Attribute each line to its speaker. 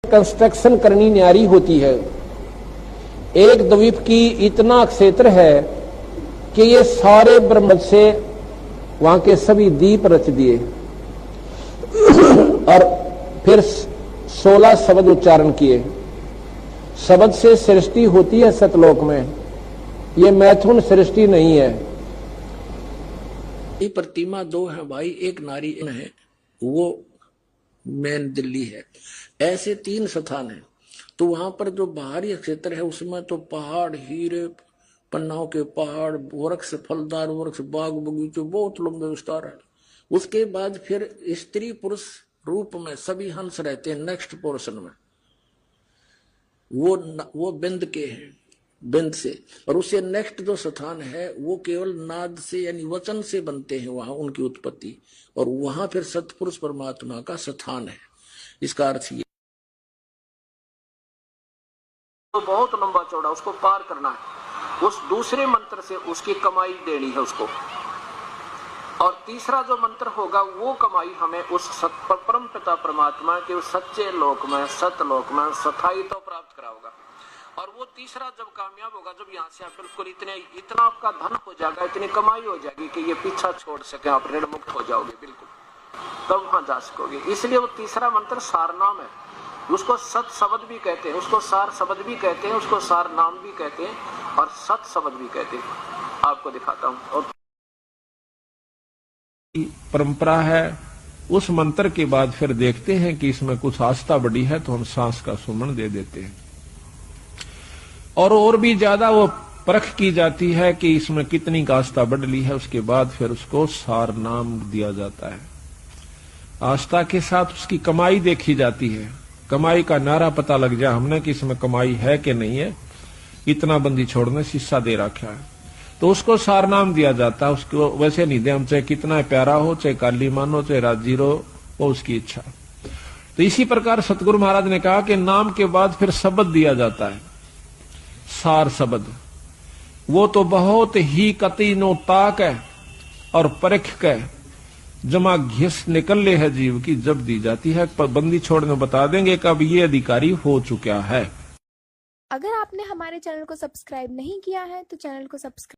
Speaker 1: Construction करनी न्यारी होती है। एक द्वीप की इतना क्षेत्र है कि ये सारे ब्रह्म से वहां के सभी दीप रच दिए और फिर 16 शब्द उच्चारण किए। शब्द से सृष्टि होती है सतलोक में, ये मैथुन सृष्टि नहीं है।
Speaker 2: ये प्रतिमा दो है भाई, एक नारी है, वो मेन दिल्ली है। ऐसे 3 स्थान है। तो वहां पर जो बाहरी क्षेत्र है उसमें तो पहाड़, हीरे, पन्नाओं के पहाड़, वृक्ष, फलदार वृक्ष, बाग बगीचे, बहुत लंबे विस्तार है। उसके बाद फिर स्त्री पुरुष रूप में सभी हंस रहते हैं। नेक्स्ट पोर्शन में वो बिंद के हैं, बिंद से। और उससे नेक्स्ट जो स्थान है वो केवल नाद से यानी वचन से बनते हैं वहां उनकी उत्पत्ति, और वहां फिर सतपुरुष परमात्मा का स्थान है। इसका अर्थ ये तो बहुत लंबा चौड़ा, उसको पार करना है। उस दूसरे मंत्र से उसकी कमाई देनी है उसको। और तीसरा जो मंत्र होगा वो कमाई हमें उस परम पिता परमात्मा के उस सच्चे लोक में, सतलोक में स्थायी तो प्राप्त कराओगा। और वो तीसरा जब कामयाब होगा, जब यहाँ से आप बिल्कुल इतना आपका धन हो जाएगा, इतनी कमाई हो जाएगी कि ये पीछा छोड़ सके, आप ऋण मुक्त हो जाओगे बिल्कुल, तब वहां जा सकोगे। इसलिए वो तीसरा मंत्र सार नाम है। उसको सत शब्द भी कहते हैं, उसको सार शब्द भी कहते हैं, उसको सार नाम भी कहते हैं और सत शब्द भी कहते हैं। आपको दिखाता हूँ। और
Speaker 1: परंपरा है। उस मंत्र के बाद फिर देखते हैं कि इसमें कुछ आस्था बढ़ी है तो हम सांस का सुमन दे देते हैं, और भी ज्यादा वो परख की जाती है कि इसमें कितनी का आस्था बढ़ ली है। उसके बाद फिर उसको सार नाम दिया जाता है। आस्था के साथ उसकी कमाई देखी जाती है। कमाई का नारा पता लग जाए हमने कि इसमें कमाई है कि नहीं है, इतना बंदी छोड़ने शीशा दे रखा है, तो उसको सार नाम दिया जाता है। उसको वैसे नहीं दे हम, चाहे कितना प्यारा हो, चाहे काली मानो, चाहे राजीरो, वो उसकी इच्छा। तो इसी प्रकार सतगुरु महाराज ने कहा कि नाम के बाद फिर शब्द दिया जाता है, सार शब्द। वो तो बहुत ही कती नो ताक है और परख के जमा घिस निकल ले है जीव की, जब दी जाती है। बंदी छोड़ने बता देंगे कब ये अधिकारी हो चुका है।
Speaker 3: अगर आपने हमारे चैनल को सब्सक्राइब नहीं किया है तो चैनल को सब्सक्राइब